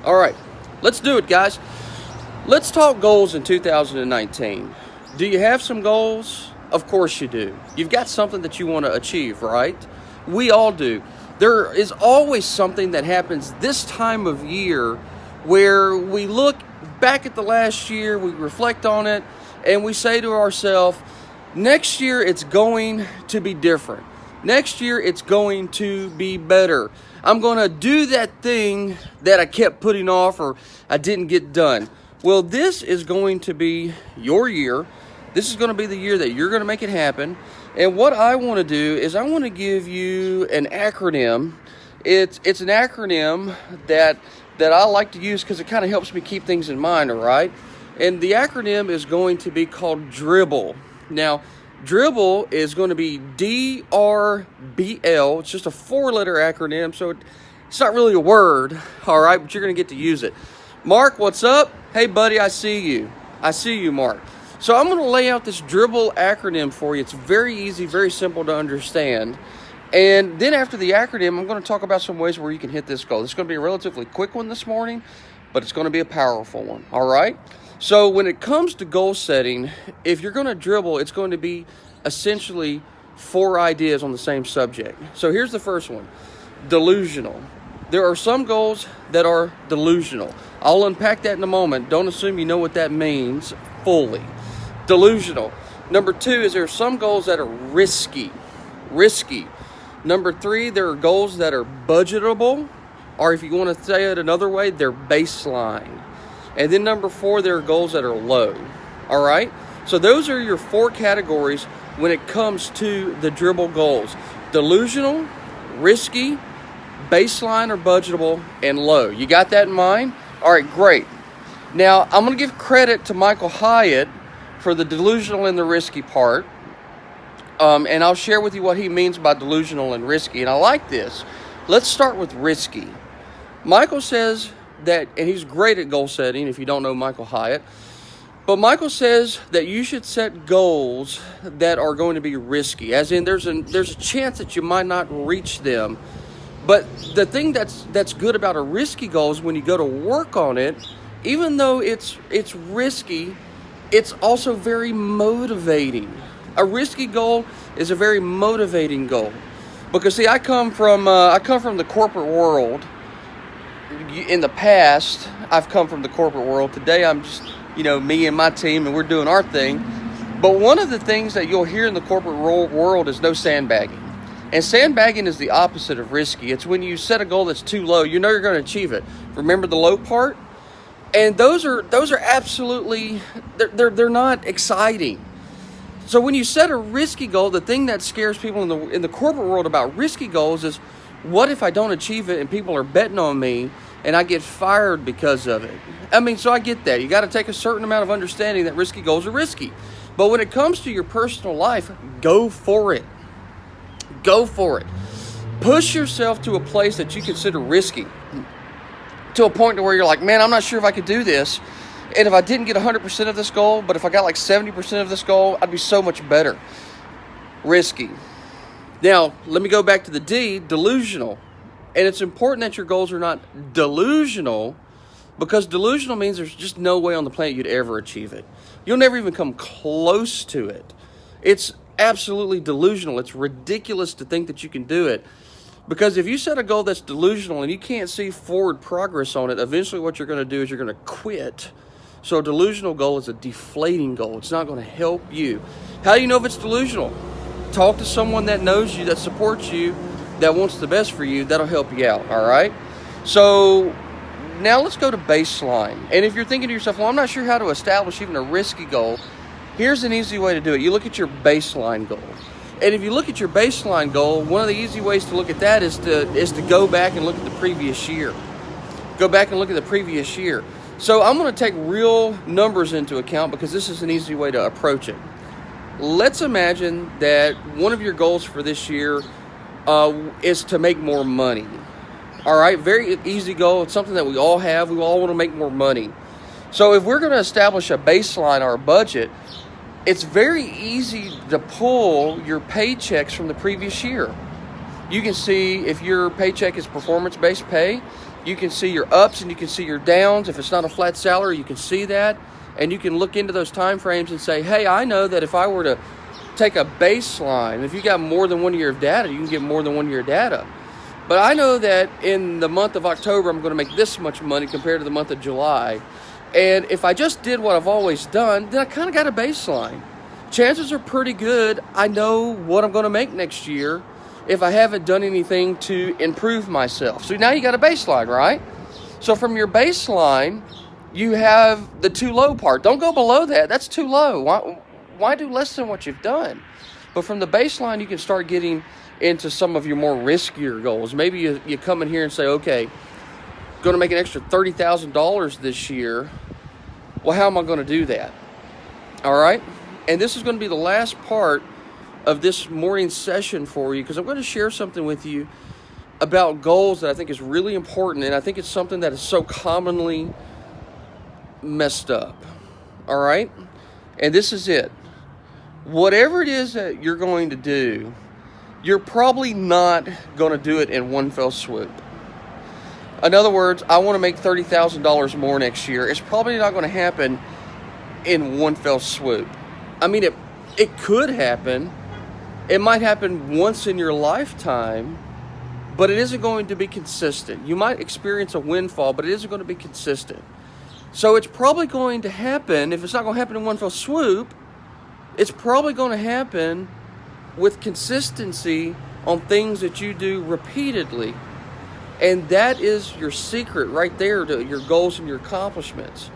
All right, let's do it, guys. Let's talk goals in 2019. Do you have some goals? Of course you do. You've got something that you want to achieve, right? We all do. There is always something that happens this time of year where we look back at the last year, we reflect on it, and we say to ourselves, next year it's going to be different. Next year it's going to be better. I'm going to do that thing that I kept putting off or I didn't get done. Well, this is going to be your year. This is going to be the year that you're going to make it happen. And what I want to do is I want to give you an acronym. It's an acronym that I like to use because it kind of helps me keep things in mind, all right? And the acronym is going to be called DRBBLE. Now, DRBBLE is going to be DRBL. It's just a 4-letter acronym, so it's not really a word, all right, but you're going to get to use it. Mark, what's up? Hey, buddy, I see you. I see you, Mark. So I'm going to lay out this DRBBLE acronym for you. It's very easy, very simple to understand. And then after the acronym, I'm going to talk about some ways where you can hit this goal. It's going to be a relatively quick one this morning, but it's going to be a powerful one, all right? So when it comes to goal setting, if you're going to dribble, it's going to be essentially 4 ideas on the same subject. So here's the first one, delusional. There are some goals that are delusional. I'll unpack that in a moment. Don't assume you know what that means fully. Delusional. Number 2 is there are some goals that are risky. Number 3, there are goals that are budgetable, or if you want to say it another way, they're baseline. And then number 4, there are goals that are low. All right? So those are your 4 categories when it comes to the dribble goals. Delusional, risky, baseline or budgetable, and low. You got that in mind? All right, great. Now, I'm going to give credit to Michael Hyatt for the delusional and the risky part. And I'll share with you what he means by delusional and risky. And I like this. Let's start with risky. Michael says that, and he's great at goal setting if you don't know Michael Hyatt, but Michael says that you should set goals that are going to be risky, as in there's a chance that you might not reach them. But the thing that's good about a risky goal is when you go to work on it, even though it's risky, it's also very motivating. A risky goal is a very motivating goal. Because see, I come from the corporate world. In the past, I've come from the corporate world. Today, I'm just, me and my team, and we're doing our thing. But one of the things that you'll hear in the corporate world is no sandbagging. And sandbagging is the opposite of risky. It's when you set a goal that's too low. You know you're going to achieve it. Remember the low part? And those are absolutely, they're not exciting. So when you set a risky goal, the thing that scares people in the corporate world about risky goals is, what if I don't achieve it and people are betting on me and I get fired because of it? So I get that. You got to take a certain amount of understanding that risky goals are risky. But when it comes to your personal life, go for it. Go for it. Push yourself to a place that you consider risky, to a point to where you're like, man, I'm not sure if I could do this. And if I didn't get 100% of this goal, but if I got like 70% of this goal, I'd be so much better. Risky. Now, let me go back to the D, delusional. And it's important that your goals are not delusional, because delusional means there's just no way on the planet you'd ever achieve it. You'll never even come close to it. It's absolutely delusional. It's ridiculous to think that you can do it. Because if you set a goal that's delusional and you can't see forward progress on it, eventually what you're going to do is you're going to quit. So a delusional goal is a deflating goal. It's not going to help you. How do you know if it's delusional? Talk to someone that knows you, that supports you, that wants the best for you. That'll help you out, all right? So now let's go to baseline. And if you're thinking to yourself, well, I'm not sure how to establish even a risky goal, here's an easy way to do it. You look at your baseline goal. And if you look at your baseline goal, one of the easy ways to look at that is to go back and look at the previous year. Go back and look at the previous year. So I'm going to take real numbers into account because this is an easy way to approach it. Let's imagine that one of your goals for this year is to make more money. All right, very easy goal. It's something that we all have. We all want to make more money. So if we're going to establish a baseline or a budget, it's very easy to pull your paychecks from the previous year. You can see if your paycheck is performance-based pay, You can see your ups and you can see your downs. If it's not a flat salary, you can see that. And you can look into those time frames and say, hey, I know that if I were to take a baseline, if you got more than 1 year of data, you can get more than 1 year of data. But I know that in the month of October, I'm going to make this much money compared to the month of July. And if I just did what I've always done, then I kind of got a baseline. Chances are pretty good I know what I'm going to make next year if I haven't done anything to improve myself. So now you got a baseline, right? So from your baseline, you have the too low part. Don't go below that. That's too low. Why do less than what you've done? But from the baseline, you can start getting into some of your more riskier goals. Maybe you come in here and say, okay, going to make an extra $30,000 this year. Well, how am I going to do that? All right. And this is going to be the last part of this morning session for you, because I'm going to share something with you about goals that I think is really important. And I think it's something that is so commonly messed up. All right. And this is it. Whatever it is that you're going to do, you're probably not going to do it in one fell swoop. In other words, I want to make $30,000 more next year. It's probably not going to happen in one fell swoop. I mean, it could happen. It might happen once in your lifetime, but it isn't going to be consistent. You might experience a windfall, but it isn't going to be consistent. So it's probably going to happen, if it's not going to happen in one fell swoop, it's probably going to happen with consistency on things that you do repeatedly. And that is your secret right there to your goals and your accomplishments.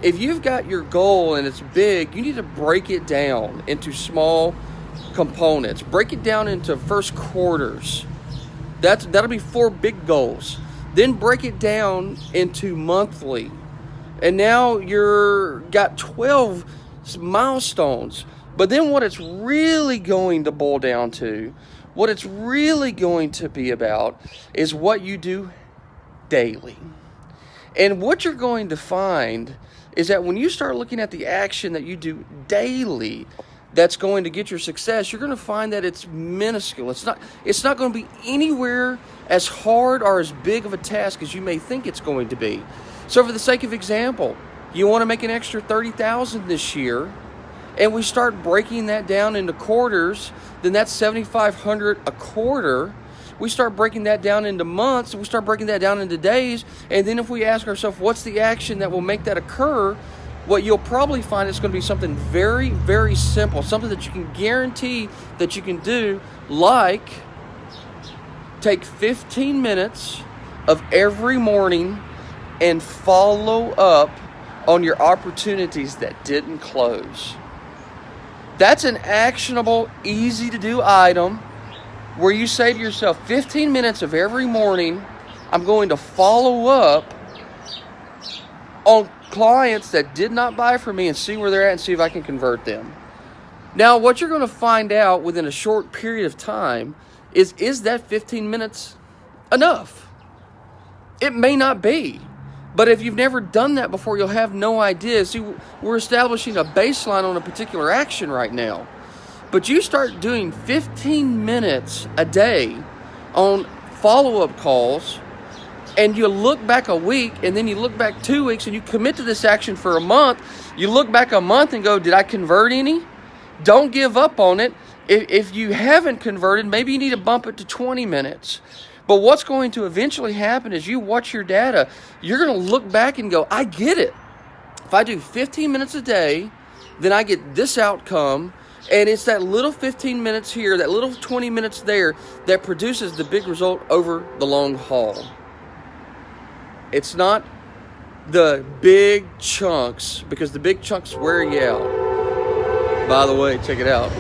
If you've got your goal and it's big, you need to break it down into small components. Break it down into first quarters. That'll be 4 big goals. Then break it down into monthly. And now you're got 12 milestones. But then what it's really going to boil down to, what it's really going to be about, is what you do daily. And what you're going to find is that when you start looking at the action that you do daily that's going to get your success, you're going to find that it's minuscule. It's not going to be anywhere as hard or as big of a task as you may think it's going to be. So for the sake of example, you want to make an extra $30,000 this year, and we start breaking that down into quarters, then that's $7,500 a quarter. We start breaking that down into months, and we start breaking that down into days, and then if we ask ourselves, what's the action that will make that occur? What you'll probably find is going to be something very, very simple, something that you can guarantee that you can do, like take 15 minutes of every morning and follow up on your opportunities that didn't close. That's an actionable, easy to do item where you say to yourself, 15 minutes of every morning, I'm going to follow up on clients that did not buy from me and see where they're at and see if I can convert them. Now, what you're going to find out within a short period of time is that 15 minutes enough? It may not be. But if you've never done that before, you'll have no idea. See, we're establishing a baseline on a particular action right now. But you start doing 15 minutes a day on follow-up calls, and you look back a week, and then you look back 2 weeks, and you commit to this action for a month. You look back a month and go, did I convert any? Don't give up on it. If you haven't converted, maybe you need to bump it to 20 minutes. But what's going to eventually happen is you watch your data, you're going to look back and go, I get it. If I do 15 minutes a day, then I get this outcome. And it's that little 15 minutes here, that little 20 minutes there that produces the big result over the long haul. It's not the big chunks, because the big chunks wear you out. By the way, check it out.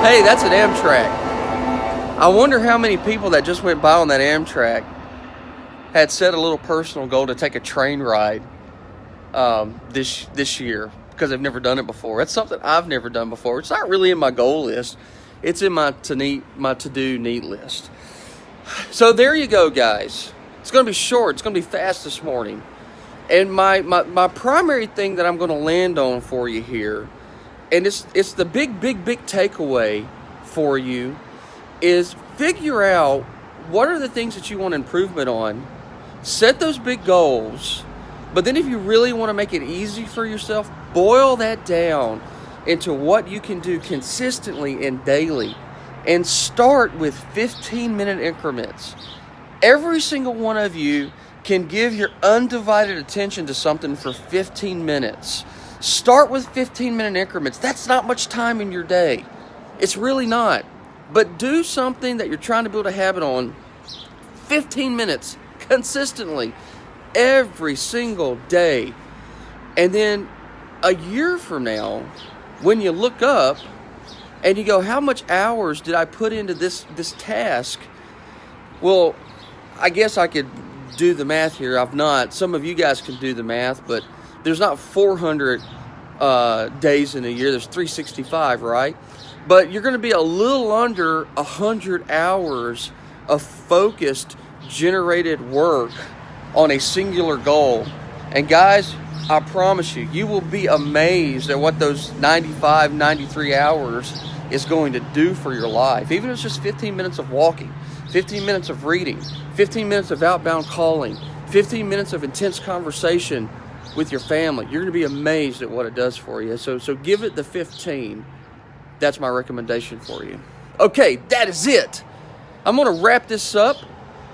Hey, that's an Amtrak. I wonder how many people that just went by on that Amtrak had set a little personal goal to take a train ride this year, because they've never done it before. That's something I've never done before. It's not really in my goal list. It's in my to-do neat list. So there you go, guys. It's going to be short. It's going to be fast this morning. And my primary thing that I'm going to land on for you here and it's the big takeaway for you is figure out what are the things that you want improvement on. Set those big goals, but then if you really want to make it easy for yourself, boil that down into what you can do consistently and daily, and start with 15-minute increments. Every single one of you can give your undivided attention to something for 15 minutes. Start with 15-minute increments. That's not much time in your day. It's really not. But do something that you're trying to build a habit on 15 minutes consistently every single day. And then a year from now, when you look up and you go, how much hours did I put into this task? Well, I guess I could do the math here. I've not. Some of you guys can do the math, but there's not 400 days in a year. There's 365, right? But you're going to be a little under 100 hours of focused, generated work on a singular goal. And guys, I promise you, you will be amazed at what those 95, 93 hours is going to do for your life. Even if it's just 15 minutes of walking, 15 minutes of reading, 15 minutes of outbound calling, 15 minutes of intense conversation with your family. You're going to be amazed at what it does for you. So give it the 15. That's my recommendation for you. Okay, that is it. I'm going to wrap this up.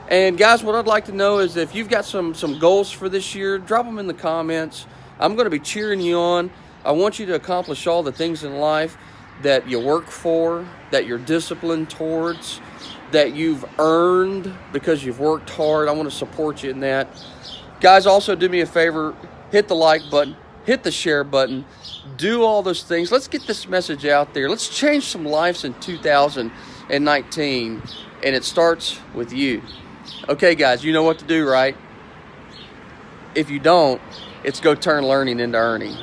And guys, what I'd like to know is if you've got some goals for this year, drop them in the comments. I'm going to be cheering you on. I want you to accomplish all the things in life that you work for, that you're disciplined towards, that you've earned because you've worked hard. I want to support you in that. Guys, also do me a favor, hit the like button, hit the share button, do all those things. Let's get this message out there. Let's change some lives in 2019, and it starts with you. Okay, guys, you know what to do, right? If you don't, it's go turn learning into earning.